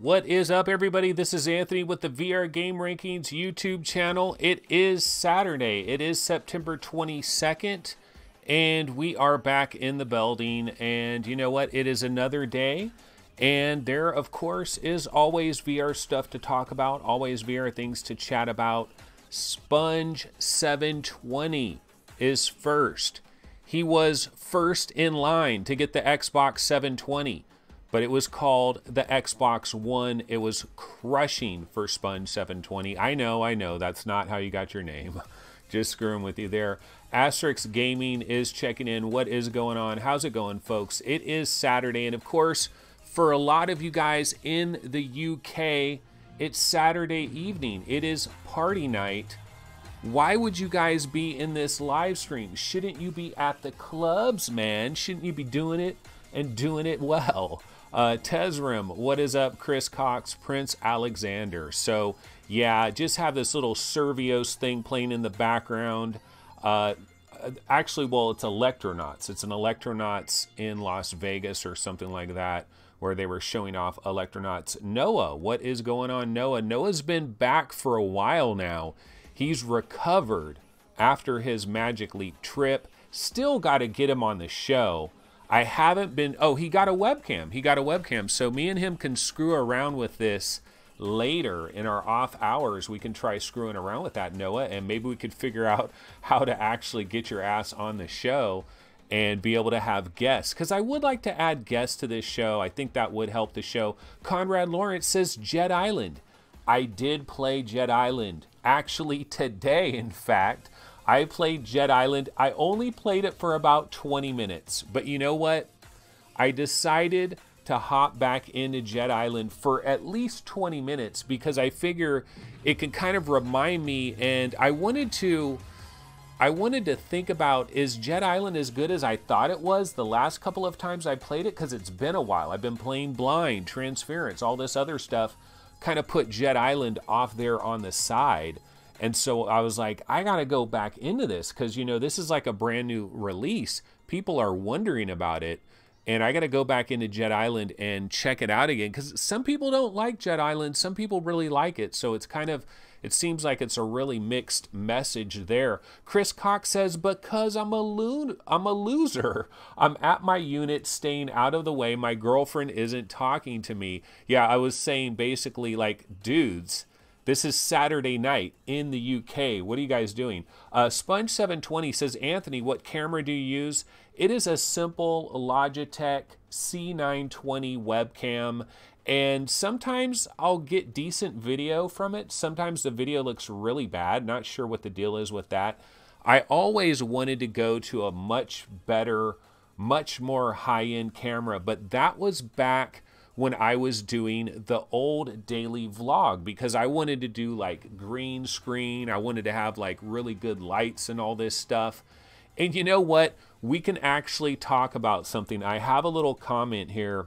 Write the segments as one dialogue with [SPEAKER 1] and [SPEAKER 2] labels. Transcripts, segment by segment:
[SPEAKER 1] What is up, everybody? This is Anthony with the VR Game Rankings YouTube channel. It is Saturday. It is September 22nd, and we are back in the building. And you know what? It is another day, and there, of course, is always VR stuff to talk about, always VR things to chat about. Sponge 720 is first. He was first in line to get the Xbox 720. But it was called the Xbox One. It was crushing for Sponge 720. I know, that's not how you got your name. Just screwing with you there. Asterisk Gaming is checking in. What is going on? How's it going, folks? It is Saturday, and of course, for a lot of you guys in the UK, it's Saturday evening. It is party night. Why would you guys be in this live stream? Shouldn't you be at the clubs, man? Shouldn't you be doing it and doing it well? Tesrim, what is up? Chris Cox, Prince Alexander. So yeah, just have this little Servios thing playing in the background. Actually, well, it's Electronauts. It's an Electronauts in Las Vegas or something like that, where they were showing off Electronauts. Noah, what is going on, Noah? Noah's been back for a while now. He's recovered after his Magic Leap trip. Still got to get him on the show. I haven't been, oh, he got a webcam. He got a webcam. So me and him can screw around with this later in our off hours. We can try screwing around with that, Noah, and maybe we could figure out how to actually get your ass on the show and be able to have guests. Because I would like to add guests to this show. I think that would help the show. Conrad Lawrence says Jet Island. I did play Jet Island. Actually, today, in fact. I played Jet Island. I only played it for about 20 minutes. But you know what? I decided to hop back into Jet Island for at least 20 minutes because I figure it can kind of remind me, and I wanted to think about, is Jet Island as good as I thought it was the last couple of times I played it? Because it's been a while. I've been playing Blind, Transference, all this other stuff. Kind of put Jet Island off there on the side. And so I was like, I got to go back into this because, you know, this is like a brand new release. People are wondering about it. And I got to go back into Jet Island and check it out again because some people don't like Jet Island. Some people really like it. So it's kind of, it seems like it's a really mixed message there. Chris Cox says, because I'm a loser. I'm at my unit staying out of the way. My girlfriend isn't talking to me. Yeah, I was saying basically like, dudes, this is Saturday night in the UK. What are you guys doing? Sponge720 says, Anthony, what camera do you use? It is a simple Logitech C920 webcam. And sometimes I'll get decent video from it. Sometimes the video looks really bad. Not sure what the deal is with that. I always wanted to go to a much better, much more high-end camera. But that was back when I was doing the old daily vlog because I wanted to do like green screen. I wanted to have like really good lights and all this stuff. And you know what? We can actually talk about something. I have a little comment here.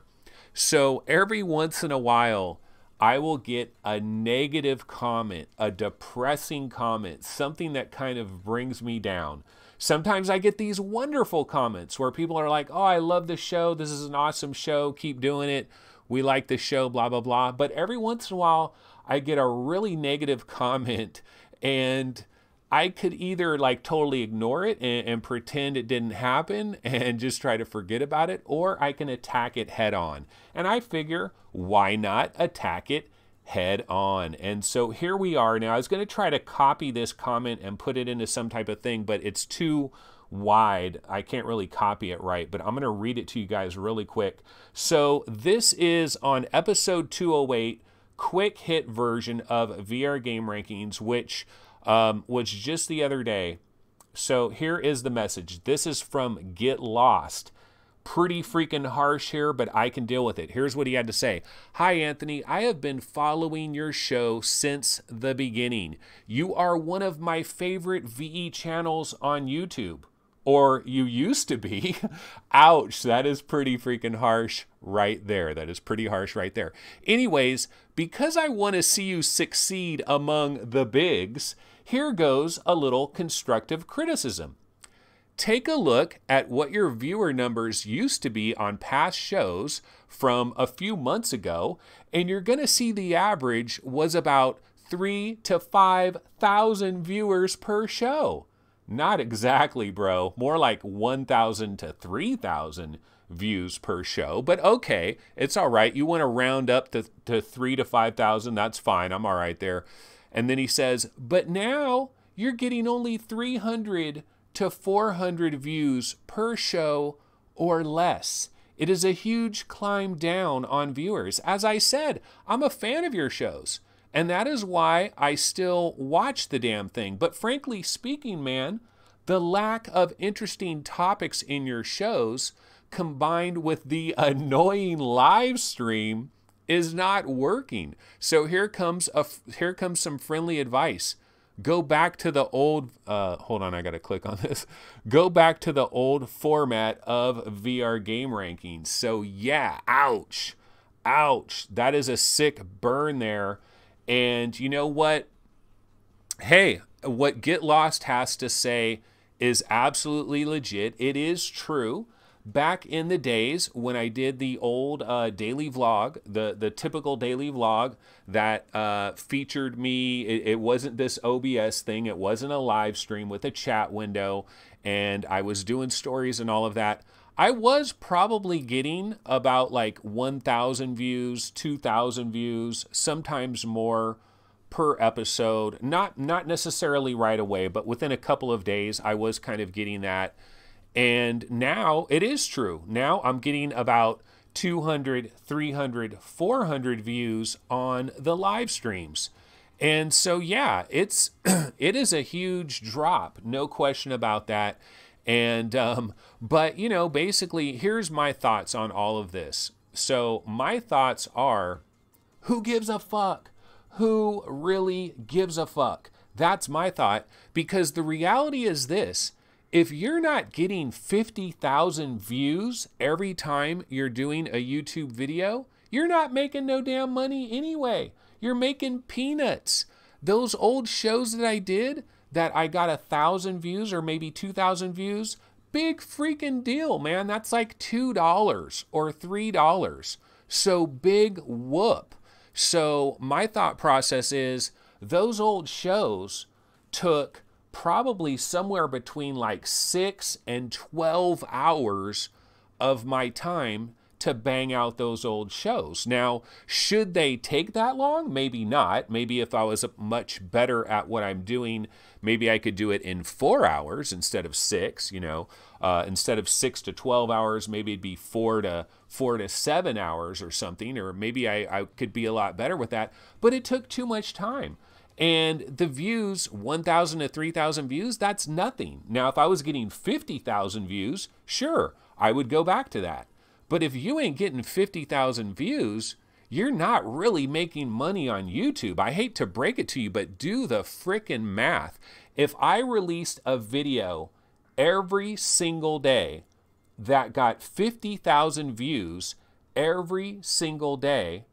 [SPEAKER 1] So every once in a while, I will get a negative comment, a depressing comment, something that kind of brings me down. Sometimes I get these wonderful comments where people are like, oh, I love the show. This is an awesome show. Keep doing it. We like the show, blah, blah, blah. But every once in a while, I get a really negative comment, and I could either like totally ignore it and pretend it didn't happen and just try to forget about it, or I can attack it head on. And I figure, why not attack it head on? And so here we are now. I was going to try to copy this comment and put it into some type of thing, but it's too wide. I can't really copy it right, but I'm going to read it to you guys really quick. So this is on episode 208, quick hit version of VR Game Rankings, which was just the other day. So here is the message. This is from Get Lost. Pretty freaking harsh here, but I can deal with it. Here's what he had to say. Hi, Anthony. I have been following your show since the beginning. You are one of my favorite VE channels on YouTube. Or you used to be. Ouch, that is pretty freaking harsh right there. That is pretty harsh right there. Anyways, because I want to see you succeed among the bigs, here goes a little constructive criticism. take a look at what your viewer numbers used to be on past shows from a few months ago, and you're going to see the average was about 3,000 to 5,000 viewers per show. Not exactly, bro. More like 1,000 to 3,000 views per show. But okay, it's all right. You want to round up to 3,000 to 5,000. That's fine. I'm all right there. And then he says, but now you're getting only 300 to 400 views per show or less. It is a huge climb down on viewers. As I said, I'm a fan of your shows, and that is why I still watch the damn thing. But frankly speaking, man, the lack of interesting topics in your shows combined with the annoying live stream is not working. So here comes some friendly advice. Go back to the old, hold on, I got to click on this. Go back to the old format of VR game rankings. So yeah, ouch, that is a sick burn there. And you know what? Hey, what Get Lost has to say is absolutely legit. It is true. Back in the days when I did the old daily vlog, the typical daily vlog that featured me, it wasn't this OBS thing. It wasn't a live stream with a chat window, and I was doing stories and all of that. I was probably getting about like 1,000 views, 2,000 views, sometimes more per episode. Not necessarily right away, but within a couple of days, I was kind of getting that. And now it is true. Now I'm getting about 200, 300, 400 views on the live streams. And so, yeah, it is a huge drop. No question about that. And, but, you know, basically, here's my thoughts on all of this. So my thoughts are, who gives a fuck? Who really gives a fuck? That's my thought, because the reality is this. If you're not getting 50,000 views every time you're doing a YouTube video, you're not making no damn money anyway. You're making peanuts. Those old shows that I did that I got 1,000 views or maybe 2,000 views, big freaking deal, man. That's like $2 or $3. So big whoop. So my thought process is those old shows took probably somewhere between like 6 and 12 hours of my time to bang out those old shows. Now, should they take that long? Maybe not. Maybe if I was much better at what I'm doing, maybe I could do it in 4 hours instead of 6, you know. Instead of 6 to 12 hours, maybe it'd be 4 to 7 hours or something, or maybe I could be a lot better with that. But it took too much time. And the views, 1,000 to 3,000 views, that's nothing. Now, if I was getting 50,000 views, sure, I would go back to that. But if you ain't getting 50,000 views, you're not really making money on YouTube. I hate to break it to you, but do the frickin' math. If I released a video every single day that got 50,000 views every single day,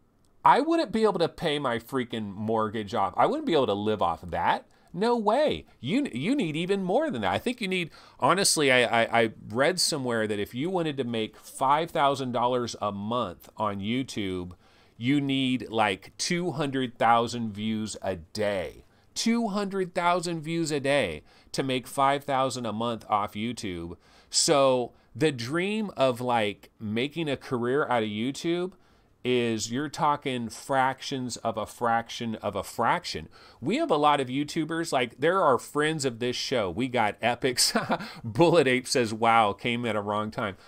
[SPEAKER 1] I wouldn't be able to pay my freaking mortgage off. I wouldn't be able to live off of that. No way. You need even more than that. I think you need, honestly, I read somewhere that if you wanted to make $5,000 a month on YouTube, you need like 200,000 views a day. 200,000 views a day to make 5,000 a month off YouTube. So the dream of like making a career out of YouTube is you're talking fractions of a fraction of a fraction. We have a lot of YouTubers, like there are friends of this show. We got Epics. Bullet Ape says, wow, came at a wrong time.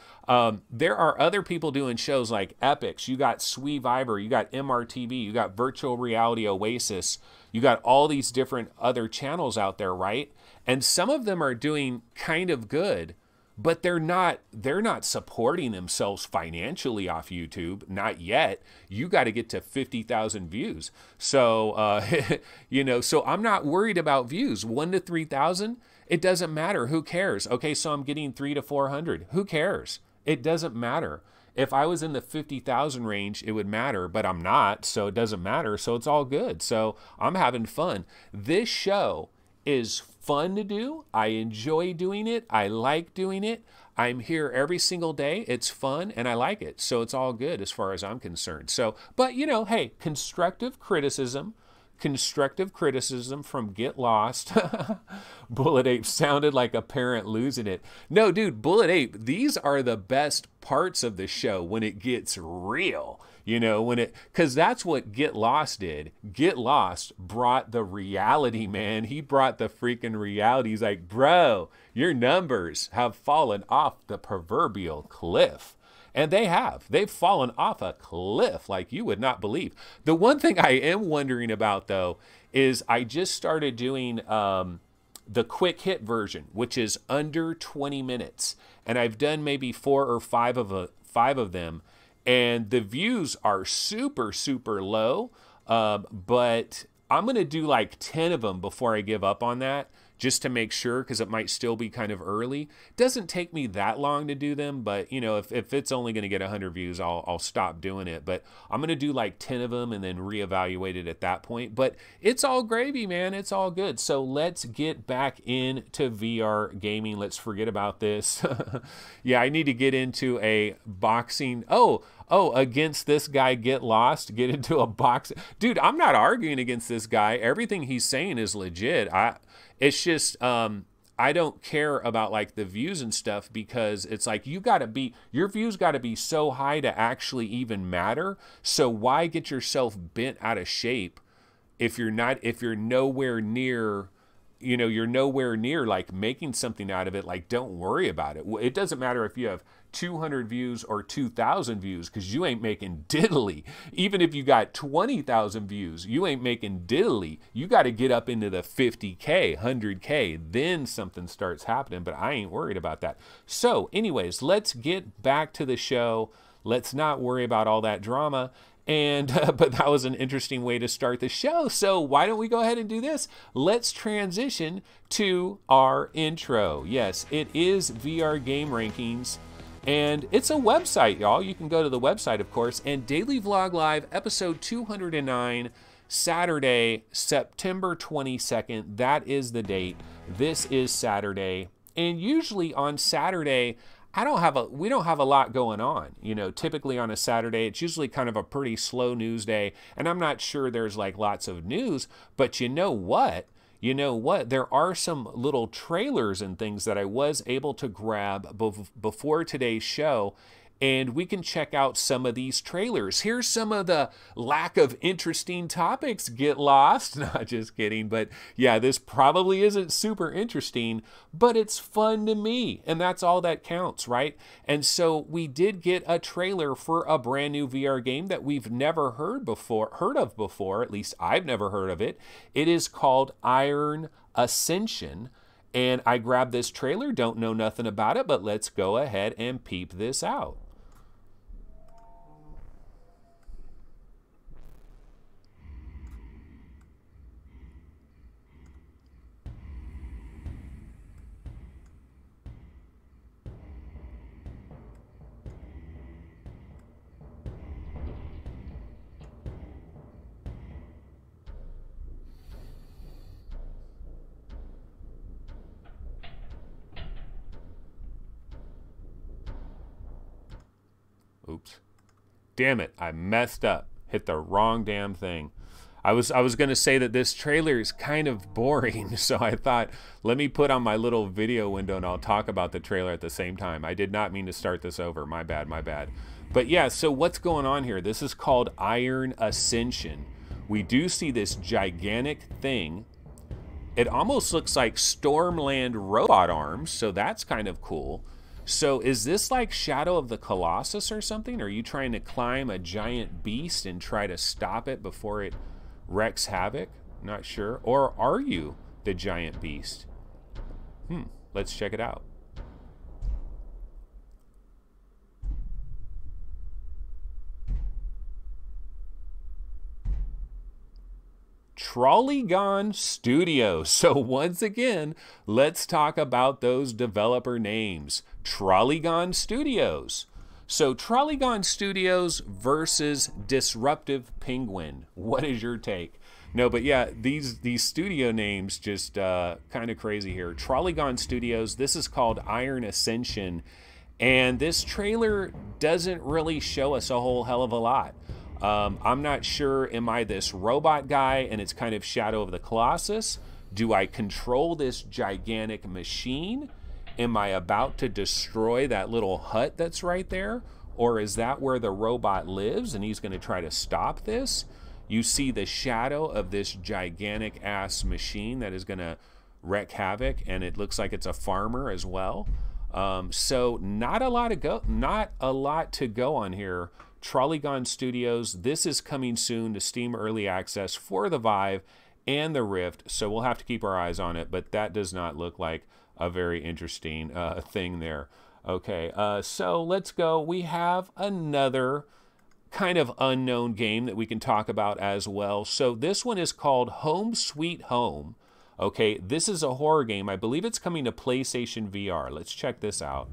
[SPEAKER 1] There are other people doing shows like Epics. You got Sweeviber, you got MRTV, you got Virtual Reality Oasis. You got all these different other channels out there, right? And some of them are doing kind of good, but they're not supporting themselves financially off YouTube, not yet. You got to get to 50,000 views. So, you know, so I'm not worried about views. 1 to 3,000, it doesn't matter. Who cares? Okay, so I'm getting 300 to 400. Who cares? It doesn't matter. If I was in the 50,000 range, it would matter, but I'm not, so it doesn't matter. So it's all good. So I'm having fun. This show is fun to do. I enjoy doing it. I like doing it. I'm here every single day. It's fun and I like it. So it's all good as far as I'm concerned. So, but you know, hey, constructive criticism from Get Lost. Bullet Ape sounded like a parent losing it. No, dude, Bullet Ape, these are the best parts of the show when it gets real. You know, because that's what Get Lost did. Get Lost brought the reality, man. He brought the freaking reality. He's like, bro, your numbers have fallen off the proverbial cliff. And they have. They've fallen off a cliff like you would not believe. The one thing I am wondering about, though, is I just started doing the quick hit version, which is under 20 minutes. And I've done maybe 4 or 5 of them. And the views are super, super low. But I'm going to do like 10 of them before I give up on that, just to make sure, because it might still be kind of early. Doesn't take me that long to do them, but you know, if it's only going to get 100 views, I'll stop doing it. But I'm going to do like 10 of them and then reevaluate it at that point. But it's all gravy, man. It's all good. So let's get back into VR gaming. Let's forget about this. Yeah, I need to get into a boxing. Oh, against this guy, Get Lost, get into a box. Dude, I'm not arguing against this guy. Everything he's saying is legit. It's just, I don't care about like the views and stuff, because it's like your views got to be so high to actually even matter. So why get yourself bent out of shape if you're nowhere near, you know, you're nowhere near like making something out of it. Like, don't worry about it. It doesn't matter if you have 200 views or 2,000 views, because you ain't making diddly. Even if you got 20,000 views, you ain't making diddly. You got to get up into the 50K, 100K, then something starts happening, but I ain't worried about that. So anyways, let's get back to the show. Let's not worry about all that drama. And but that was an interesting way to start the show. So why don't we go ahead and do this? Let's transition to our intro. Yes, it is VR Game Rankings. And it's a website, y'all. You can go to the website, of course. And Daily Vlog Live, episode 209, Saturday, September 22nd. That is the date. This is Saturday. And usually on Saturday, we don't have a lot going on. You know, typically on a Saturday, it's usually kind of a pretty slow news day. And I'm not sure there's like lots of news, but you know what? There are some little trailers and things that I was able to grab before today's show, and we can check out some of these trailers. Here's some of the lack of interesting topics, Get Lost. Not just kidding, but yeah, this probably isn't super interesting, but it's fun to me, and that's all that counts, right? And so we did get a trailer for a brand new VR game that we've never heard of before, at least I've never heard of it. It is called Ascension. And I grabbed this trailer, don't know nothing about it, but let's go ahead and peep this out. Oops. Damn it, I messed up. Hit the wrong damn thing. I was going to say that this trailer is kind of boring, so I thought, let me put on my little video window and I'll talk about the trailer at the same time. I did not mean to start this over. My bad, my bad. But yeah, so what's going on here? This is called Ascension. We do see this gigantic thing. It almost looks like Stormland robot arms, so that's kind of cool. So is this like Shadow of the Colossus or something? Are you trying to climb a giant beast and try to stop it before it wreaks havoc? Not sure. Or are you the giant beast? Let's check it out. Trollygon Studios. So once again, let's talk about those developer names. Trollygon Studios. So Trollygon Studios versus Disruptive Penguin. What is your take? No, but yeah, these studio names just kind of crazy here. Trolleygon Studios. This is called Iron Ascension, and this trailer doesn't really show us a whole hell of a lot. I'm not sure, am I this robot guy and it's kind of Shadow of the Colossus? Do I control this gigantic machine? Am I about to destroy that little hut that's right there? Or is that where the robot lives and he's going to try to stop this? You see the shadow of this gigantic ass machine that is going to wreak havoc, and it looks like it's a farmer as well. So not a lot to go on here. Trolleygon Studios, this is coming soon to Steam Early Access for the Vive and the Rift, so we'll have to keep our eyes on it, but that does not look like a very interesting thing there. Okay, so let's go. We have another kind of unknown game that we can talk about as well. So this one is called Home Sweet Home. Okay, this is a horror game. I believe it's coming to PlayStation VR. Let's check this out.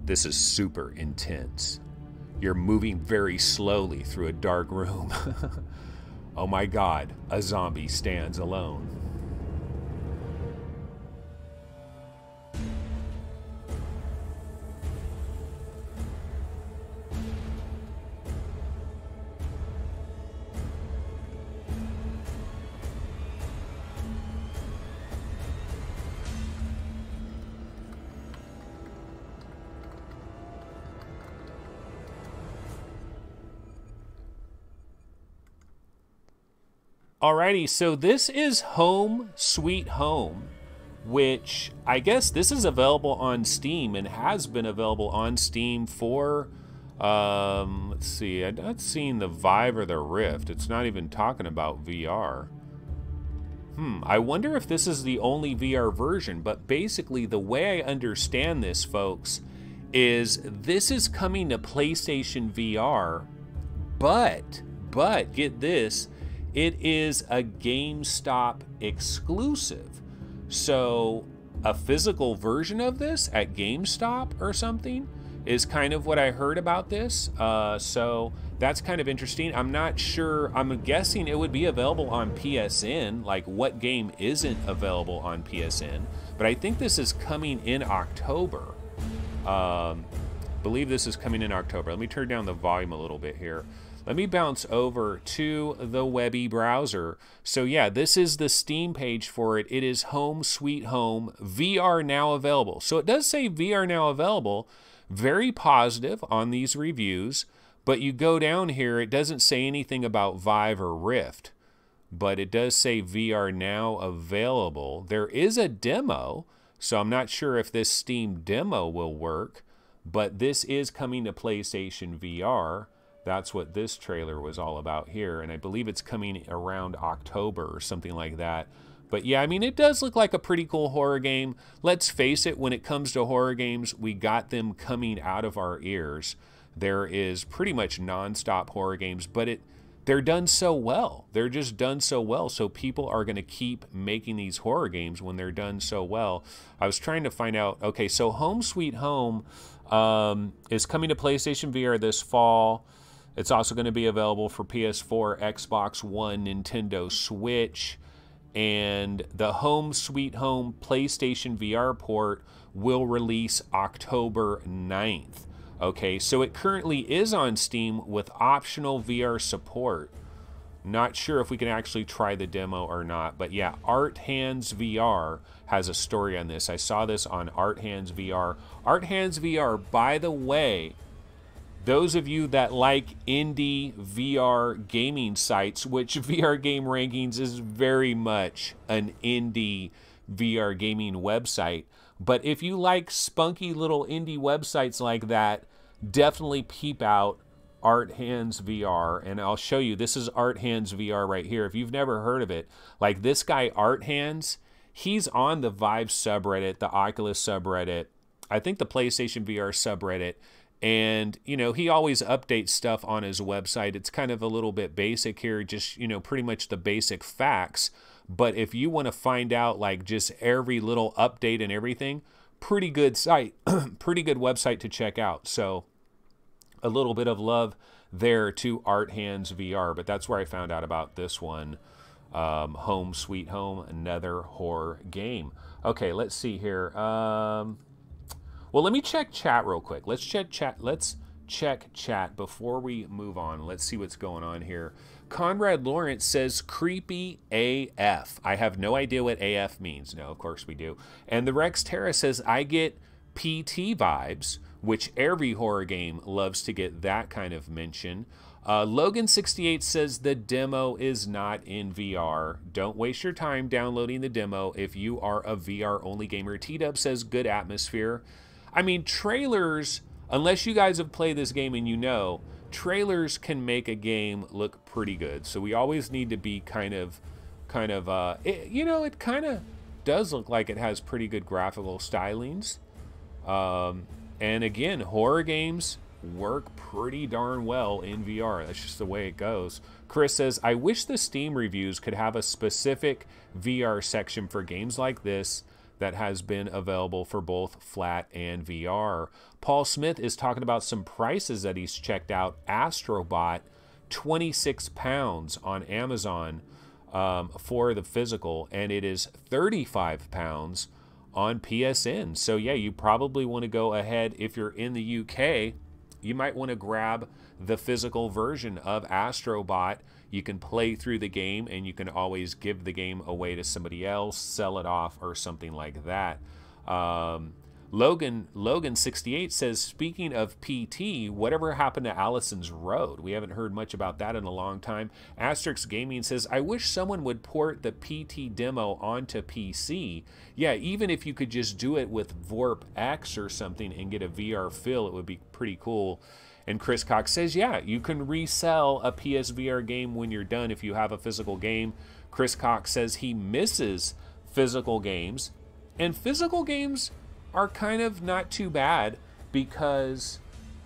[SPEAKER 1] This is super intense. You're moving very slowly through a dark room. Oh my God, a zombie stands alone. Alrighty, so this is Home Sweet Home, which I guess this is available on Steam and has been available on Steam for, let's see, I'm not seeing the Vive or the Rift. It's not even talking about VR. I wonder if this is the only VR version, but basically the way I understand this, folks, is this is coming to PlayStation VR, but get this, it is a GameStop exclusive. So a physical version of this at GameStop or something is kind of what I heard about this. So that's kind of interesting. I'm not sure. I'm guessing it would be available on PSN. Like, what game isn't available on PSN? But I think this is coming in October. Believe this is coming in October. Let me turn down the volume a little bit here. Let me bounce over to the Webby browser. So yeah, this is the Steam page for it. It is Home Sweet Home, VR now available. So it does say VR now available. Very positive on these reviews. But you go down here, it doesn't say anything about Vive or Rift. But it does say VR now available. There is a demo, so I'm not sure if this Steam demo will work. But this is coming to PlayStation VR. That's what this trailer was all about here, and I believe it's coming around October or something like that. But yeah, I mean, it does look like a pretty cool horror game. Let's face it, when it comes to horror games, we got them coming out of our ears. There is pretty much non-stop horror games, but they're done so well. They're just done so well, so people are going to keep making these horror games when they're done so well. I was trying to find out, okay, so Home Sweet Home is coming to PlayStation VR this fall. It's also going to be available for PS4, Xbox One, Nintendo Switch, and the Home Sweet Home PlayStation VR port will release October 9th. Okay, so it currently is on Steam with optional VR support. Not sure if we can actually try the demo or not, but yeah, Arthands-VR has a story on this. I saw this on Arthands-VR. Arthands-VR, by the way, those of you that like indie VR gaming sites, which VR Game Rankings is very much an indie VR gaming website, but if you like spunky little indie websites like that, definitely peep out Arthands-VR, and I'll show you. This is Arthands-VR right here. If you've never heard of it, like this guy Arthands, he's on the Vive subreddit, the Oculus subreddit, I think the PlayStation VR subreddit, and, you know, he always updates stuff on his website. It's kind of a little bit basic here, just, you know, pretty much the basic facts. But if you want to find out, like, just every little update and everything, pretty good site, pretty good website to check out. So a little bit of love there to Arthands-VR, but that's where I found out about this one, Home Sweet Home, another horror game. Okay, let's see here. Well, let me check chat real quick. Let's check chat before we move on. Let's see what's going on here. Conrad Lawrence says, creepy AF. I have no idea what AF means. No, of course we do. And the Rex Terra says, I get PT vibes, which every horror game loves to get that kind of mention. Logan68 says the demo is not in VR. Don't waste your time downloading the demo if you are a VR-only gamer. T-Dub says good atmosphere. I mean, trailers, unless you guys have played this game and you know, trailers can make a game look pretty good. So we always need to be you know, it kind of does look like it has pretty good graphical stylings. And again, horror games work pretty darn well in VR. That's just the way it goes. Chris says, I wish the Steam reviews could have a specific VR section for games like this that has been available for both flat and VR. Paul Smith is talking about some prices that he's checked out. Astrobot, £26 on Amazon for the physical, and it is £35 on PSN. So yeah, you probably want to go ahead, if you're in the UK, you might want to grab the physical version of Astrobot. You can play through the game, and you can always give the game away to somebody else, sell it off, or something like that. Logan68 says, speaking of PT, whatever happened to Allison's Road? We haven't heard much about that in a long time. Asterix Gaming says, I wish someone would port the PT demo onto PC. Yeah, even if you could just do it with Vorp X or something and get a VR feel, it would be pretty cool. And Chris Cox says, yeah, you can resell a PSVR game when you're done if you have a physical game. Chris Cox says he misses physical games. And physical games are kind of not too bad because,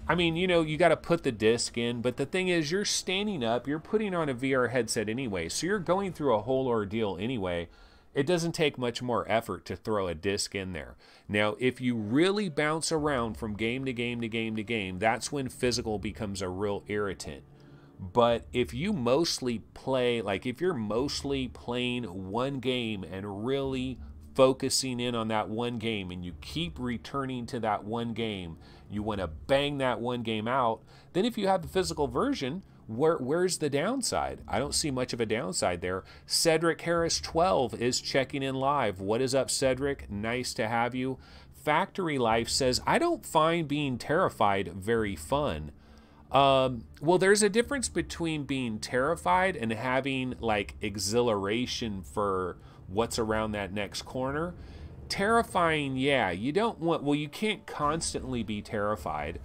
[SPEAKER 1] I mean, you know, you got to put the disc in. But the thing is, you're standing up, you're putting on a VR headset anyway. So you're going through a whole ordeal anyway. It doesn't take much more effort to throw a disc in there. Now, if you really bounce around from game to game to game to game, that's when physical becomes a real irritant. But if you mostly play, like if you're mostly playing one game and really focusing in on that one game, and you keep returning to that one game, you want to bang that one game out, then if you have the physical version, where's the downside? I don't see much of a downside there. Cedric Harris 12 is checking in live. What is up, Cedric? Nice to have you. Factory Life says, I don't find being terrified very fun. Well, there's a difference between being terrified and having like exhilaration for what's around that next corner. Terrifying, yeah, you don't want, well, you can't constantly be terrified.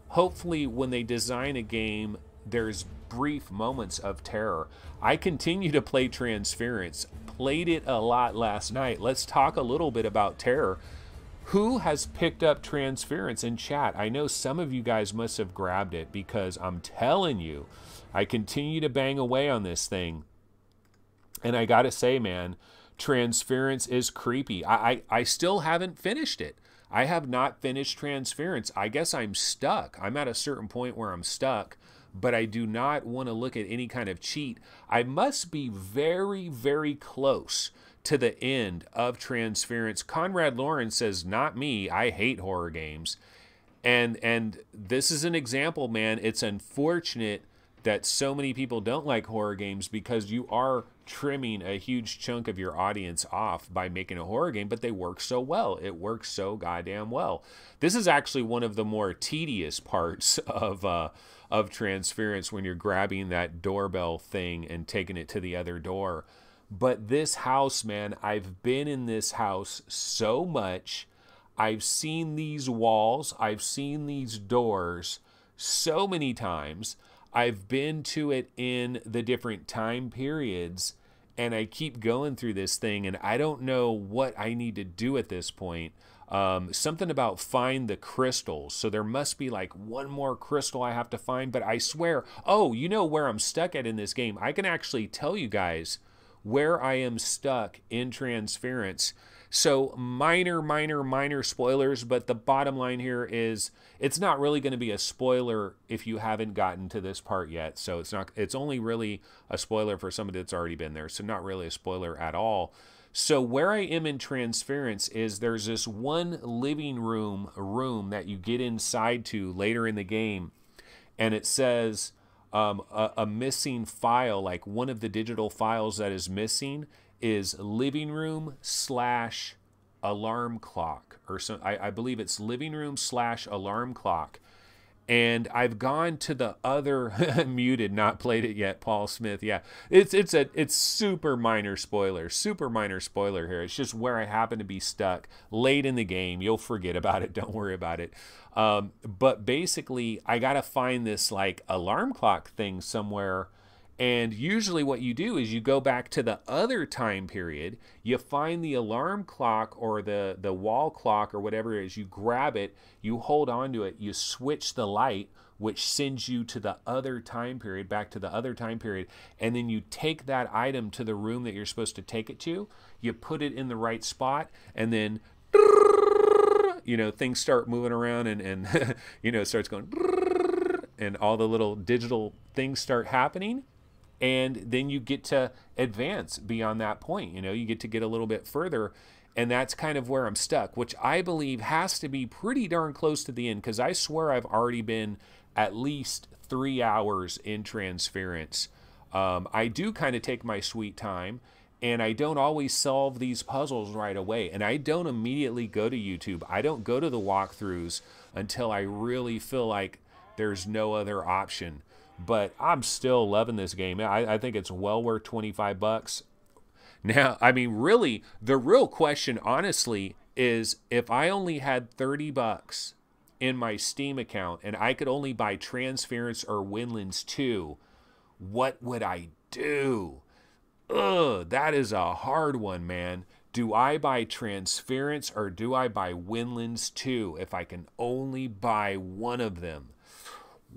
[SPEAKER 1] Hopefully when they design a game, there's brief moments of terror. I continue to play Transference. Played it a lot last night. Let's talk a little bit about terror. Who has picked up Transference in chat? I know some of you guys must have grabbed it because I'm telling you, I continue to bang away on this thing. And I gotta say, man, Transference is creepy. I still haven't finished it. I have not finished Transference. I guess I'm stuck. I'm at a certain point where I'm stuck, but I do not want to look at any kind of cheat. I must be very, very close to the end of Transference. Conrad Lawrence says, not me. I hate horror games. And this is an example, man. It's unfortunate that so many people don't like horror games because you are trimming a huge chunk of your audience off by making a horror game, but they work so well. It works so goddamn well. This is actually one of the more tedious parts of Transference, when you're grabbing that doorbell thing and taking it to the other door. But this house, man, I've been in this house so much. I've seen these walls. I've seen these doors so many times. I've been to it in the different time periods, and I keep going through this thing, and I don't know what I need to do at this point. Something about find the crystals. So there must be like one more crystal I have to find, but I swear, oh, you know where I'm stuck at in this game. I can actually tell you guys where I am stuck in Transference. So minor spoilers, but the bottom line here is it's not really going to be a spoiler if you haven't gotten to this part yet. So it's only really a spoiler for somebody that's already been there. So not really a spoiler at all. So where I am in Transference is there's this one living room that you get inside to later in the game, and it says a missing file, like one of the digital files that is missing is living room / alarm clock, or so I believe it's living room / alarm clock. And I've gone to the other muted, not played it yet, Paul Smith. Yeah, it's super minor spoiler here. It's just where I happen to be stuck late in the game. You'll forget about it. Don't worry about it. But basically, I got to find this like alarm clock thing somewhere. And usually what you do is you go back to the other time period, you find the alarm clock or the wall clock or whatever it is, you grab it, you hold on to it, you switch the light, which sends you to the other time period, back to the other time period, and then you take that item to the room that you're supposed to take it to, you put it in the right spot, and then, you know, things start moving around and you know, it starts going, and all the little digital things start happening. And then you get to advance beyond that point. You know, you get to get a little bit further. And that's kind of where I'm stuck, which I believe has to be pretty darn close to the end, because I swear I've already been at least 3 hours in Transference. I do kind of take my sweet time, and I don't always solve these puzzles right away. And I don't immediately go to YouTube. I don't go to the walkthroughs until I really feel like there's no other option. But I'm still loving this game. I think it's well worth 25 bucks. Now, I mean, really, the real question, honestly, is if I only had 30 bucks in my Steam account and I could only buy Transference or Windlands 2, what would I do? Ugh, that is a hard one, man. Do I buy Transference or do I buy Windlands 2 if I can only buy one of them?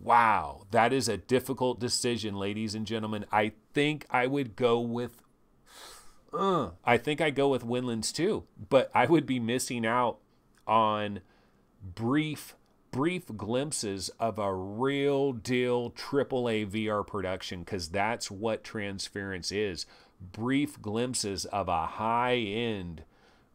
[SPEAKER 1] Wow, that is a difficult decision, ladies and gentlemen. I think I would go with Windlands 2, but I would be missing out on brief glimpses of a real deal AAA VR production, because that's what Transference is. Brief glimpses of a high-end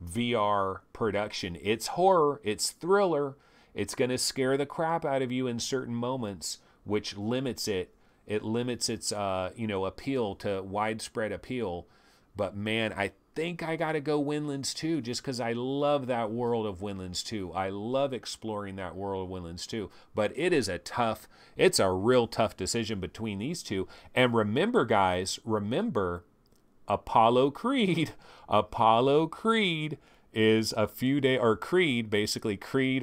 [SPEAKER 1] VR production. It's horror, it's thriller. It's going to scare the crap out of you in certain moments, which limits it. It limits its, appeal to widespread appeal. But man, I think I got to go Windlands 2 just because I love that world of Windlands 2. I love exploring that world of Windlands 2. But it's a real tough decision between these two. And remember, guys, Apollo Creed is a few days, or Creed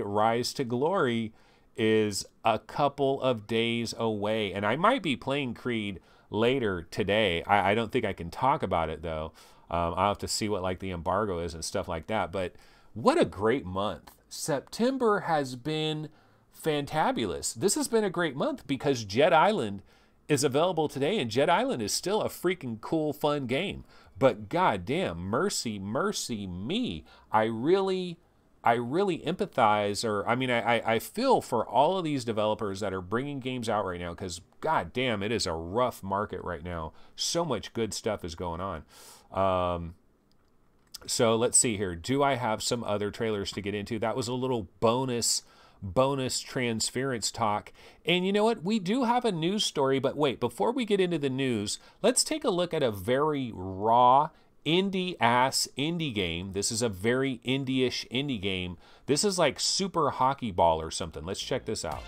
[SPEAKER 1] Rise to Glory is a couple of days away. And I might be playing Creed later today. I don't think I can talk about it, though. I'll have to see what like the embargo is and stuff like that. But what a great month. September has been fantabulous. This has been a great month because Jet Island is available today, and Jet Island is still a freaking cool, fun game. But goddamn, mercy me. I really empathize, or I mean, I feel for all of these developers that are bringing games out right now, because goddamn, it is a rough market right now. So much good stuff is going on. So let's see here. Do I have some other trailers to get into? That was a little bonus Transference talk. And you know what? We do have a news story, but wait, before we get into the news, let's take a look at a very raw indie game. This is a very indie-ish indie game. This is like Super Hockey Ball or something. Let's check this out.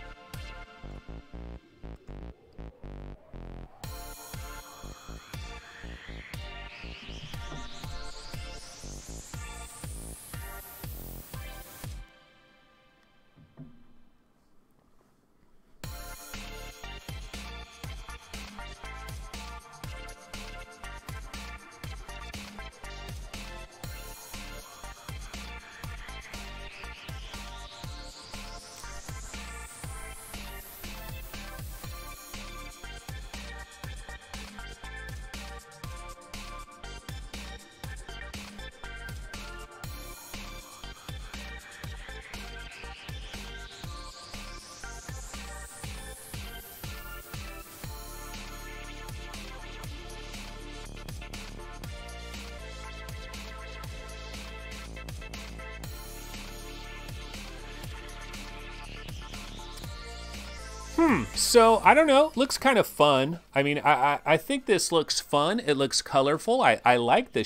[SPEAKER 1] So I don't know. Looks kind of fun. I mean, I think this looks fun. It looks colorful. I like the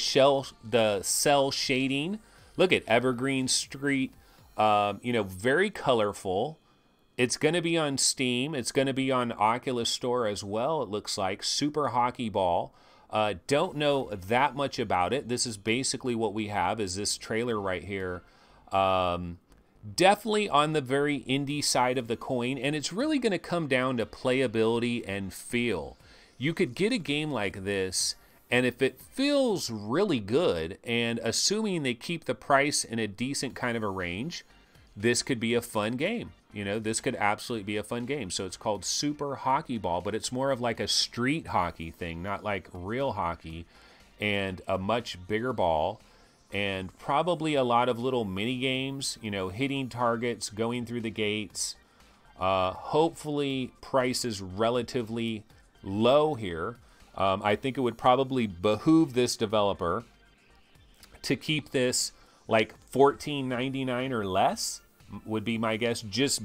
[SPEAKER 1] cell shading. Look at Evergreen Street. You know, very colorful. It's going to be on Steam. It's going to be on Oculus Store as well. It looks like Super Hockey Ball. Don't know that much about it. This is basically what we have. Is this trailer right here? Definitely on the very indie side of the coin, and it's really going to come down to playability and feel. You could get a game like this, and if it feels really good, and assuming they keep the price in a decent kind of a range, this could be a fun game. You know, this could absolutely be a fun game. So it's called Super Hockey Ball, but it's more of like a street hockey thing, not like real hockey, and a much bigger ball. And probably a lot of little mini games, you know, hitting targets, going through the gates. Hopefully price is relatively low here. I think it would probably behoove this developer to keep this like $14.99 or less, would be my guess. Just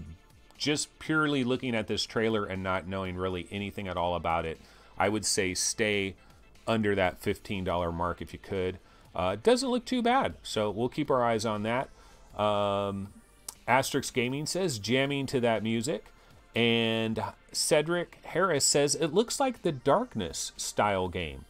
[SPEAKER 1] purely looking at this trailer and not knowing really anything at all about it, I would say stay under that $15 mark if you could. Doesn't look too bad, so we'll keep our eyes on that. Asterix Gaming says, jamming to that music. And Cedric Harris says, it looks like the Darkness style game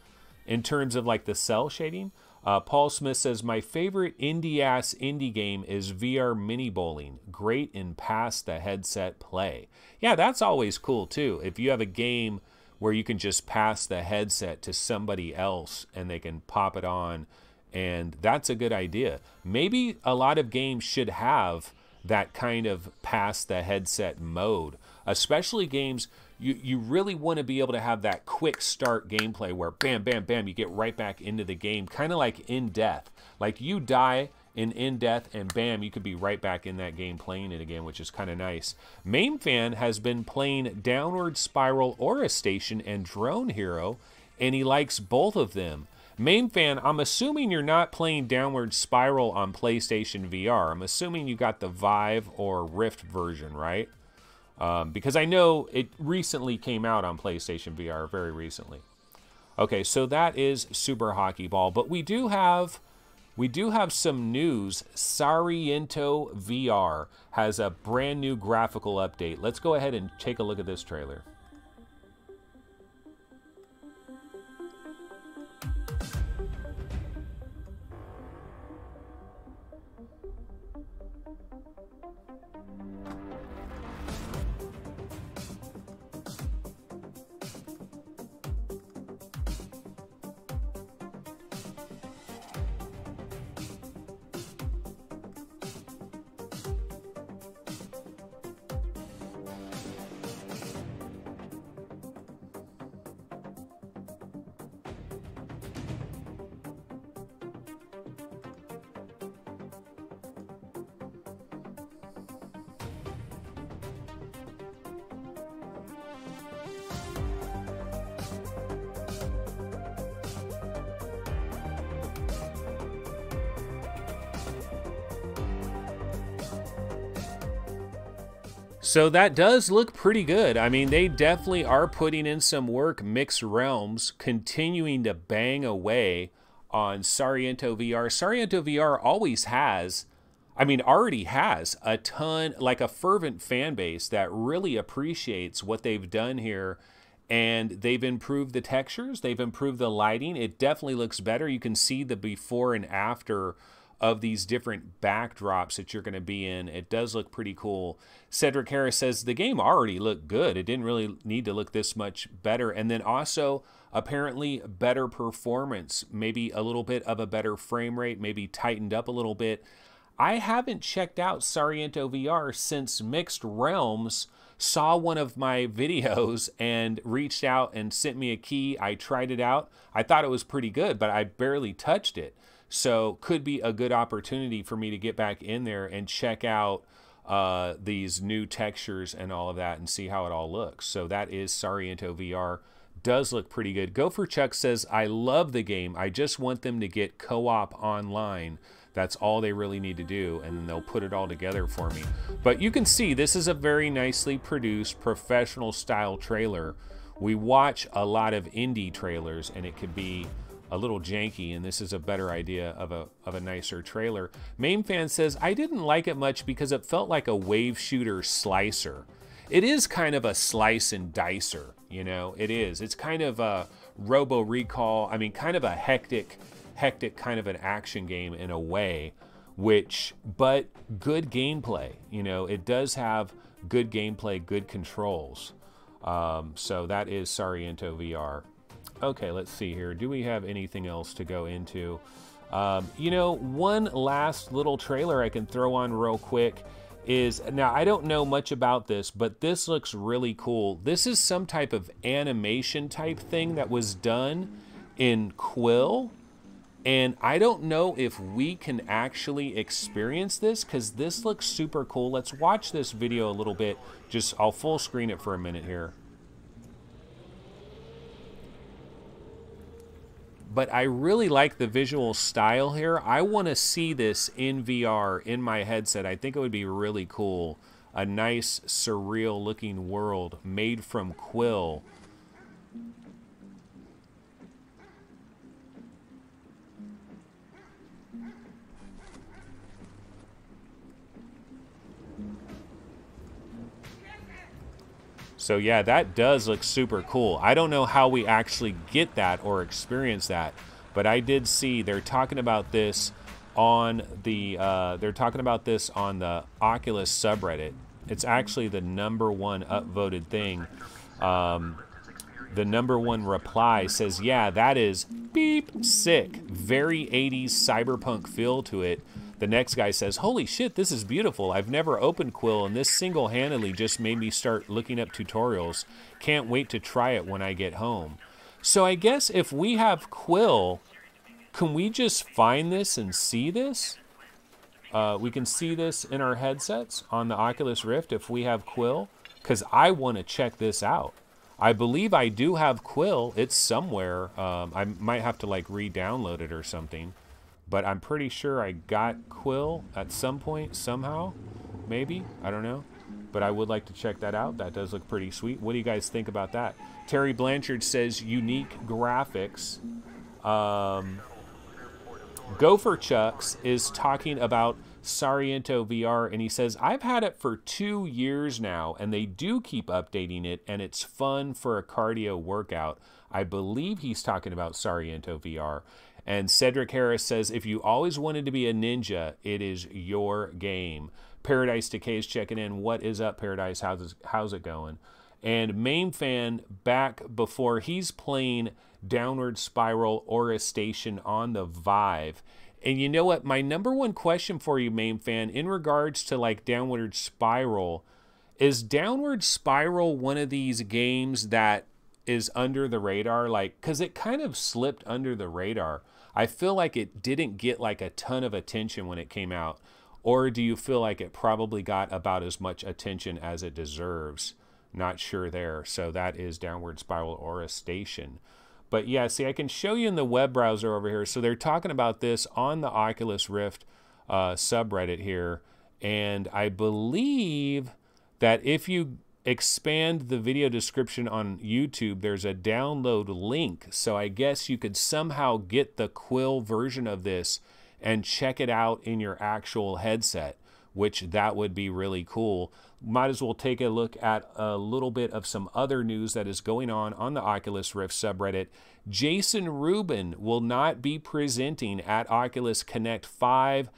[SPEAKER 1] in terms of like the cell shading. Paul Smith says, my favorite indie-ass indie game is VR Mini Bowling. Great in past the headset play. Yeah, that's always cool too. If you have a game where you can just pass the headset to somebody else and they can pop it on, and that's a good idea. Maybe a lot of games should have that kind of pass the headset mode, especially games you really want to be able to have that quick start gameplay where bam, bam, bam, you get right back into the game, kind of like In Death. Like you die in Death and bam, you could be right back in that game playing it again, which is kind of nice. Main Fan has been playing Downward Spiral, Aura Station, and Drone Hero, and he likes both of them. Main Fan, I'm assuming you're not playing Downward Spiral on PlayStation VR. I'm assuming you got the Vive or Rift version, right? Because I know it recently came out on PlayStation VR, very recently. Okay, so that is Super Hockey Ball, but we do have some news. Sairento VR has a brand new graphical update. Let's go ahead and take a look at this trailer. So that does look pretty good. I mean, they definitely are putting in some work. Mixed Realms continuing to bang away on Sairento VR. Sairento VR always has, I mean, already has a ton, like a fervent fan base that really appreciates what they've done here. And they've improved the textures. They've improved the lighting. It definitely looks better. You can see the before and after of these different backdrops that you're going to be in. It does look pretty cool. Cedric Harris says the game already looked good. It didn't really need to look this much better. And then also apparently better performance, maybe a little bit of a better frame rate, maybe tightened up a little bit. I haven't checked out Sairento VR since Mixed Realms saw one of my videos and reached out and sent me a key. I tried it out. I thought it was pretty good, but I barely touched it. So could be a good opportunity for me to get back in there and check out these new textures and all of that and see how it all looks. So that is Sairento VR. Does look pretty good. Gopher Chuck says, I love the game. I just want them to get co-op online. That's all they really need to do, and then they'll put it all together for me. But you can see this is a very nicely produced professional style trailer. We watch a lot of indie trailers and it could be a little janky, and this is a better idea of a nicer trailer. MainFan says, I didn't like it much because it felt like a wave shooter slicer. It is kind of a slice and dicer, you know, it is. It's kind of a Robo Recall, I mean, kind of a hectic kind of an action game in a way, but good gameplay, you know, it does have good gameplay, good controls. So that is Sairento VR. Okay, let's see here. Do we have anything else to go into? You know, one last little trailer I can throw on real quick is, now I don't know much about this, but this looks really cool. This is some type of animation type thing that was done in Quill. And I don't know if we can actually experience this because this looks super cool. Let's watch this video a little bit. I'll full screen it for a minute here. But I really like the visual style here. I want to see this in VR in my headset. I think it would be really cool. A nice, surreal looking world made from Quill. So yeah, that does look super cool. I don't know how we actually get that or experience that, but I did see they're talking about this on the Oculus subreddit. It's actually the #1 upvoted thing. The #1 reply says, yeah, that is beep sick. Very 80s cyberpunk feel to it. The next guy says, holy shit, this is beautiful. I've never opened Quill, and this single-handedly just made me start looking up tutorials. Can't wait to try it when I get home. So I guess if we have Quill, can we just find this and see this? We can see this in our headsets on the Oculus Rift if we have Quill, because I want to check this out. I believe I do have Quill. It's somewhere. I might have to like re-download it or something. But I'm pretty sure I got Quill at some point, somehow. Maybe. I don't know. But I would like to check that out. That does look pretty sweet. What do you guys think about that? Terry Blanchard says, unique graphics. Gopher Chucks is talking about Sairento VR, and he says, I've had it for 2 years now, and they do keep updating it, and it's fun for a cardio workout. I believe he's talking about Sairento VR. And Cedric Harris says, if you always wanted to be a ninja, it is your game. Paradise Decay is checking in. What is up, Paradise? How's it going? And MainFan back before, he's playing Downward Spiral Aura Station on the Vive. And you know what? My #1 question for you, MainFan, in regards to like Downward Spiral, is Downward Spiral one of these games that is under the radar? Like, because it kind of slipped under the radar. I feel like it didn't get like a ton of attention when it came out. Or do you feel like it probably got about as much attention as it deserves? Not sure there. So that is Downward Spiral Aura Station. But yeah, see, I can show you in the web browser over here. So they're talking about this on the Oculus Rift subreddit here. And I believe that if you expand the video description on YouTube, there's a download link. So I guess you could somehow get the Quill version of this and check it out in your actual headset, which that would be really cool. Might as well take a look at a little bit of some other news that is going on the Oculus Rift subreddit. Jason Rubin will not be presenting at Oculus Connect 5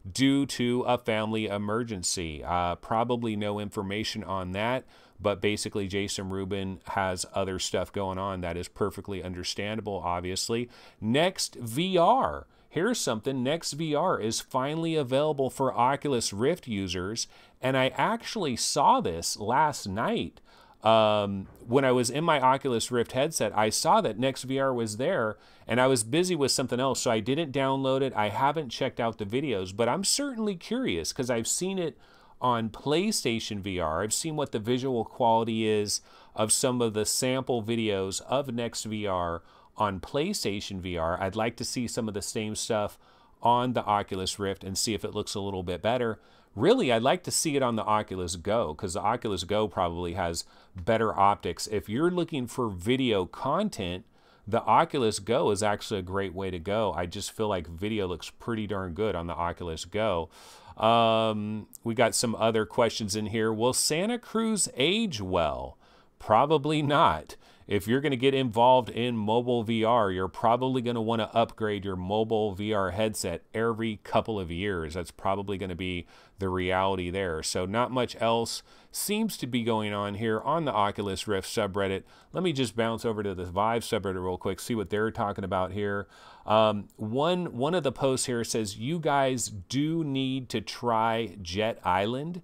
[SPEAKER 1] due to a family emergency. Probably no information on that, but basically Jason Rubin has other stuff going on that is perfectly understandable, obviously. Next VR. Here's something. Next VR is finally available for Oculus Rift users, and I actually saw this last night. When I was in my Oculus Rift headset, I saw that Next VR was there, and I was busy with something else, so I didn't download it. I haven't checked out the videos, but I'm certainly curious because I've seen it on PlayStation VR. I've seen what the visual quality is of some of the sample videos of Next VR on PlayStation VR. I'd like to see some of the same stuff on the Oculus Rift and see if it looks a little bit better. Really, I'd like to see it on the Oculus Go, because the Oculus Go probably has better optics. If you're looking for video content, the Oculus Go is actually a great way to go. I just feel like video looks pretty darn good on the Oculus Go. We got some other questions in here. Will Santa Cruz age well? Probably not. If you're going to get involved in mobile VR, you're probably going to want to upgrade your mobile VR headset every couple of years. That's probably going to be the reality there. So not much else seems to be going on here on the Oculus Rift subreddit. Let me just bounce over to the Vive subreddit real quick, see what they're talking about here. One of the posts here says, you guys do need to try Jet Island.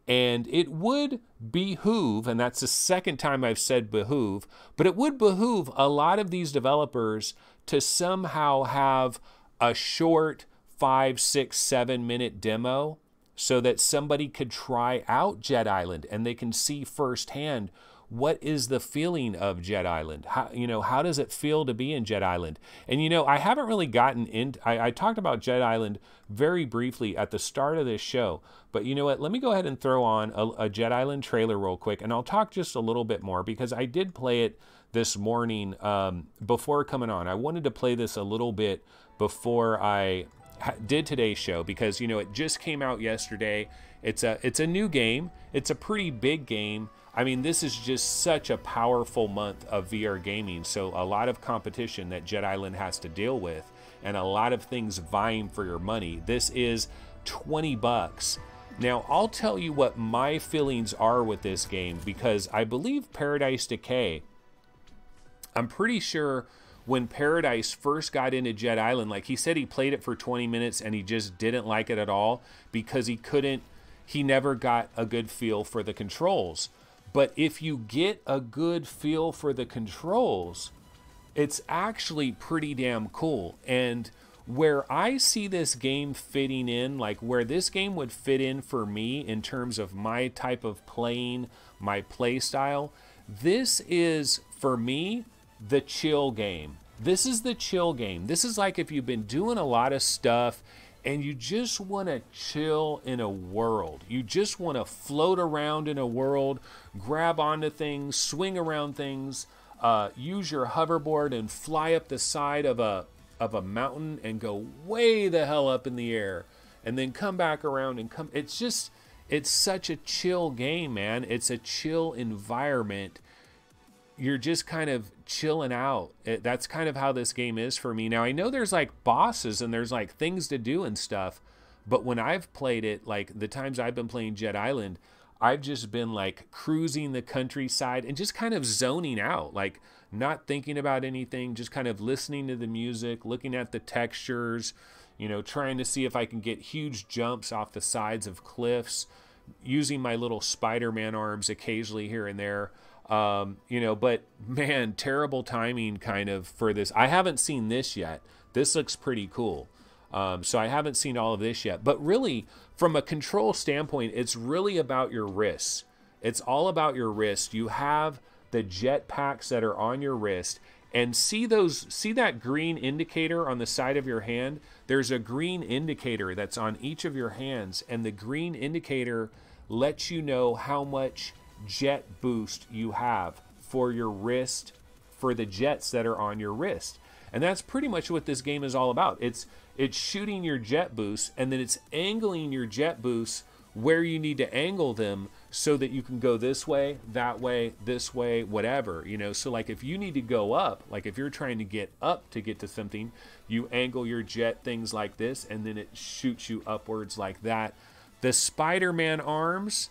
[SPEAKER 1] And it would behoove, and that's the second time I've said behoove, but it would behoove a lot of these developers to somehow have a short 5, 6, 7-minute demo so that somebody could try out Jet Island and they can see firsthand what is the feeling of Jet Island. How does it feel to be in Jet Island? And I haven't really gotten into, I talked about Jet Island very briefly at the start of this show, but you know what, let me go ahead and throw on a Jet Island trailer real quick, and I'll talk just a little bit more because I did play it this morning before coming on. I wanted to play this a little bit before I did today's show because it just came out yesterday. It's a new game. It's a pretty big game. I mean, this is just such a powerful month of VR gaming. So a lot of competition that Jet Island has to deal with and a lot of things vying for your money. This is $20. Now, I'll tell you what my feelings are with this game because I believe Paradise Decay, I'm pretty sure when Paradise first got into Jet Island, like he said he played it for 20 minutes and he just didn't like it at all because he never got a good feel for the controls. But if you get a good feel for the controls, it's actually pretty damn cool. And where I see this game fitting in, like where this game would fit in for me in terms of my type of playing, my play style, this is, for me, the chill game. This is the chill game. This is like if you've been doing a lot of stuff and you just want to chill in a world. You just want to float around in a world, grab onto things, swing around things, use your hoverboard and fly up the side of a mountain and go way the hell up in the air and then come back around and come. It's such a chill game, man. It's a chill environment. You're just kind of chilling out. That's kind of how this game is for me. Now, I know there's like bosses and there's like things to do and stuff, but when I've played it, like the times I've been playing Jet Island, I've just been like cruising the countryside and just kind of zoning out, like not thinking about anything, just kind of listening to the music, looking at the textures, trying to see if I can get huge jumps off the sides of cliffs, using my little Spider-Man arms occasionally here and there. But man, terrible timing kind of for this. I haven't seen this yet. This looks pretty cool. So I haven't seen all of this yet, but really from a control standpoint, it's really about your wrists. It's all about your wrist. You have the jet packs that are on your wrist, and see that green indicator on the side of your hand? There's a green indicator that's on each of your hands, and the green indicator lets you know how much jet boost you have for your wrist, for the jets that are on your wrist. And that's pretty much what this game is all about. It's shooting your jet boosts, and then it's angling your jet boosts where you need to angle them so that you can go this way, that way, this way, whatever, So like if you need to go up, like if you're trying to get up to get to something, you angle your jet things like this, and then it shoots you upwards like that. The Spider-Man arms,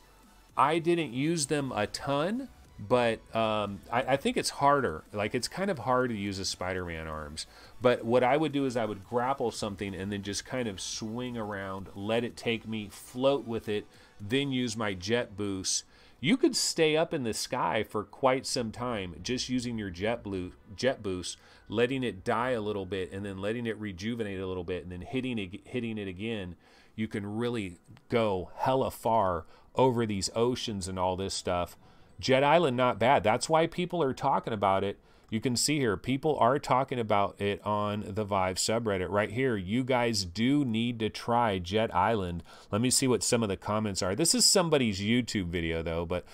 [SPEAKER 1] I didn't use them a ton, but I think it's harder. Like it's kind of hard to use a Spider-Man arms. But what I would do is I would grapple something and then just kind of swing around, let it take me, float with it, then use my jet boost. You could stay up in the sky for quite some time just using your jet boost, letting it die a little bit and then letting it rejuvenate a little bit and then hitting it again. You can really go hella far over these oceans and all this stuff. Jet Island, not bad. That's why people are talking about it. You can see here, people are talking about it on the Vive subreddit right here. You guys do need to try Jet Island. Let me see what some of the comments are. This is somebody's YouTube video though, but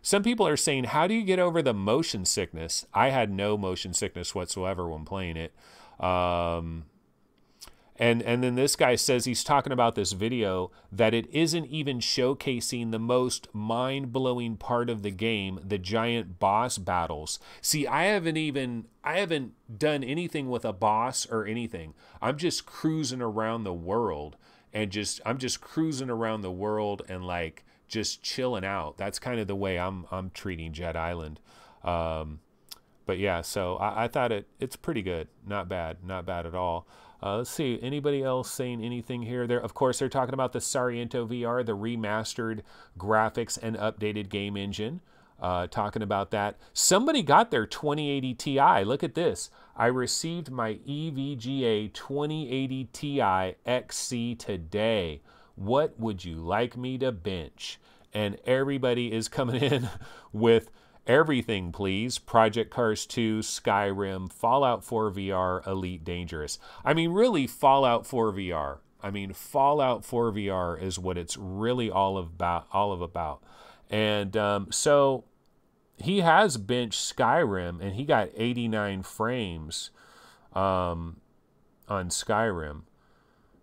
[SPEAKER 1] some people are saying, how do you get over the motion sickness? I had no motion sickness whatsoever when playing it. And then this guy says he's talking about this video that it isn't even showcasing the most mind-blowing part of the game, the giant boss battles. See, I haven't done anything with a boss or anything. I'm just cruising around the world and I'm just cruising around the world and like just chilling out. That's kind of the way I'm treating Jet Island. But yeah, so I thought it's pretty good. Not bad at all. Let's see, anybody else saying anything here? Of course, they're talking about the Sairento VR, the remastered graphics and updated game engine. Talking about that. Somebody got their 2080 Ti. Look at this. I received my EVGA 2080 Ti XC today. What would you like me to bench? And everybody is coming in with everything, please. Project Cars 2, Skyrim, Fallout 4 VR, Elite Dangerous. I mean, really, Fallout 4 VR. I mean, Fallout 4 VR is what it's really all about. And so he has benched Skyrim, and he got 89 frames on Skyrim.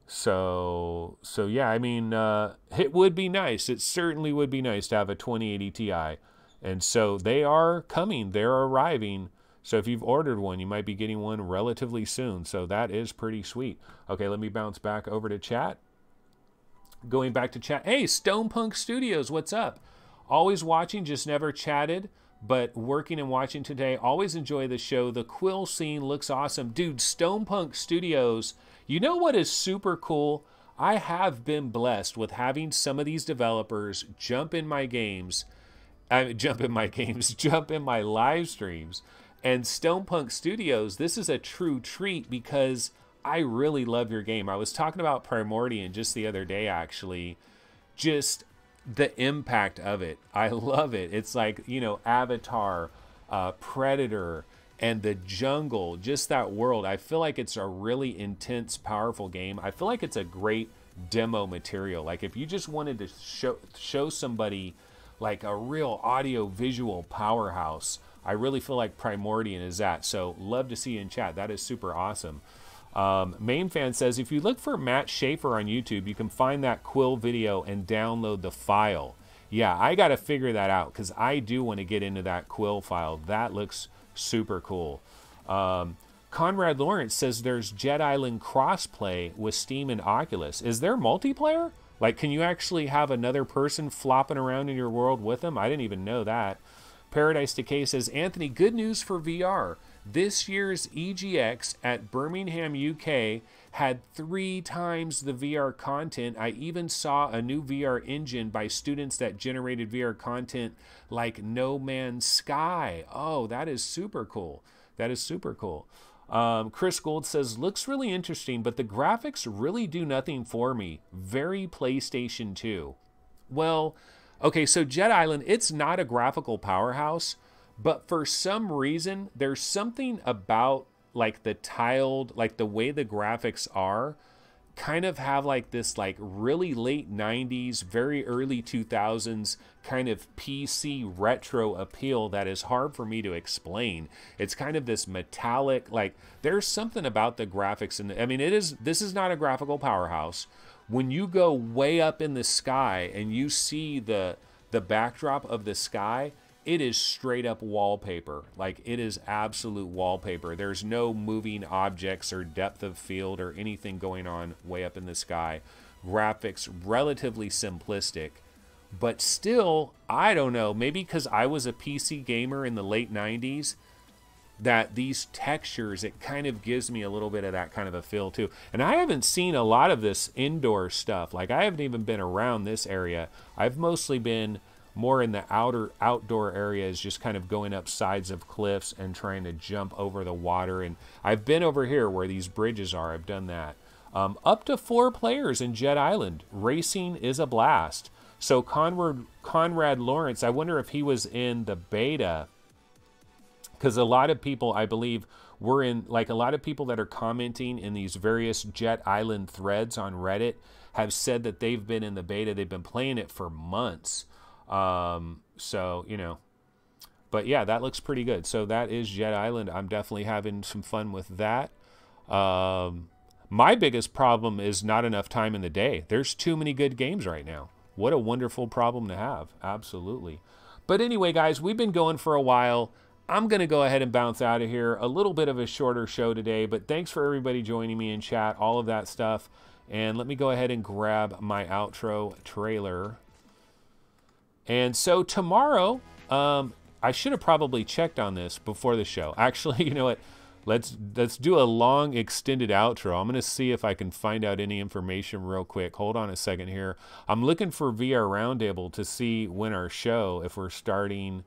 [SPEAKER 1] So yeah, I mean, it would be nice. It certainly would be nice to have a 2080 Ti. And so they are coming, they're arriving. So if you've ordered one, you might be getting one relatively soon. So that is pretty sweet. Okay, let me bounce back over to chat. Going back to chat. Hey, Stonepunk Studios, what's up? Always watching, just never chatted, but working and watching today. Always enjoy the show. The Quill scene looks awesome. Dude, Stonepunk Studios, you know what is super cool? I have been blessed with having some of these developers jump in my live streams. And Stonepunk Studios, this is a true treat because I really love your game. I was talking about Primordian just the other day, actually. Just the impact of it. I love it. It's like, you know, Avatar, Predator, and the jungle, just that world. I feel like it's a really intense, powerful game. I feel like it's a great demo material. Like if you just wanted to show somebody like a real audio visual powerhouse, I really feel like Primordian is that. So love to see you in chat. That is super awesome. Main Fan says, if you look for Matt Schaefer on YouTube, you can find that Quill video and download the file. Yeah, I got to figure that out because I do want to get into that Quill file. That looks super cool. Conrad Lawrence says there's Jet Island crossplay with Steam and Oculus. Is there multiplayer? Like, can you actually have another person flopping around in your world with them? I didn't even know that. Paradise Decay says, Anthony, good news for VR. This year's EGX at Birmingham, UK had 3 times the VR content. I even saw a new VR engine by students that generated VR content like No Man's Sky. Oh, that is super cool. That is super cool. Chris Gold says, looks really interesting, but the graphics really do nothing for me. Very PlayStation 2. Well, okay, so Jet Island, it's not a graphical powerhouse, but for some reason, there's something about like the tiled, like the way the graphics are, kind of have like this like really late 90s, very early 2000s kind of PC retro appeal that is hard for me to explain. It's kind of this metallic, like there's something about the graphics. And I mean, this is not a graphical powerhouse. When you go way up in the sky and you see the backdrop of the sky, it is straight up wallpaper. Like it is absolute wallpaper. There's no moving objects or depth of field or anything going on way up in the sky. Graphics relatively simplistic, but still, I don't know, maybe because I was a PC gamer in the late 90s, that these textures, it kind of gives me a little bit of that kind of a feel too. And I haven't seen a lot of this indoor stuff. Like I haven't even been around this area. I've mostly been more in the outdoor areas, just kind of going up sides of cliffs and trying to jump over the water. And I've been over here where these bridges are. I've done that. Up to 4 players in Jet Island. Racing is a blast. So Conrad Lawrence, I wonder if he was in the beta, Because a lot of people, I believe, were in, like a lot of people that are commenting in these various Jet Island threads on Reddit have said that they've been in the beta. They've been playing it for months. So, you know, but yeah, that looks pretty good. So that is Jet Island. I'm definitely having some fun with that. My biggest problem is not enough time in the day. There's too many good games right now. What a wonderful problem to have. Absolutely. But anyway, guys, we've been going for a while. I'm going to go ahead and bounce out of here. A little bit of a shorter show today, but thanks for everybody joining me in chat, all of that stuff. And let me go ahead and grab my outro trailer. And so tomorrow, I should have probably checked on this before the show. Actually, you know what? Let's do a long extended outro. I'm going to see if I can find out any information real quick. Hold on a second here. I'm looking for VR Roundtable to see when our show, if we're starting,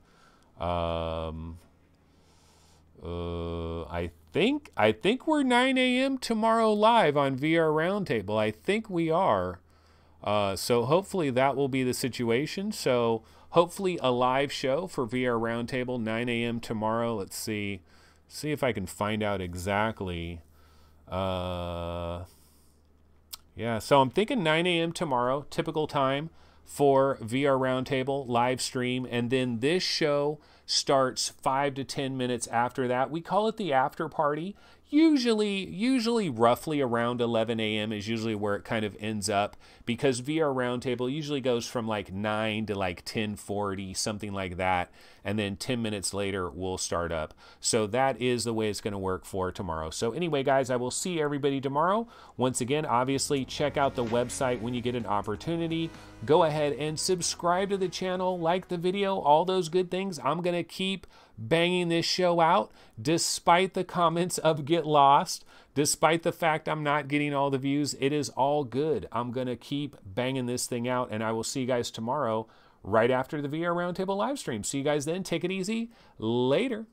[SPEAKER 1] I think we're 9 a.m. tomorrow live on VR Roundtable. I think we are. So hopefully that will be the situation. So hopefully a live show for VR Roundtable, 9 a.m. tomorrow. Let's see if I can find out exactly. Yeah, so I'm thinking 9 a.m. tomorrow, typical time for VR Roundtable live stream, and then this show starts 5 to 10 minutes after that. We call it the after party. Usually roughly around 11 a.m. is usually where it kind of ends up, because VR Roundtable usually goes from like 9 to like 10:40, something like that, and then 10 minutes later we'll start up. So that is the way it's going to work for tomorrow. So anyway, guys, I will see everybody tomorrow. Once again, obviously, check out the website when you get an opportunity. Go ahead and subscribe to the channel, like the video, all those good things. I'm going to keep banging this show out despite the comments of get lost, despite the fact I'm not getting all the views. It is all good. I'm going to keep banging this thing out, and I will see you guys tomorrow right after the VR Roundtable live stream. See you guys then. Take it easy. Later.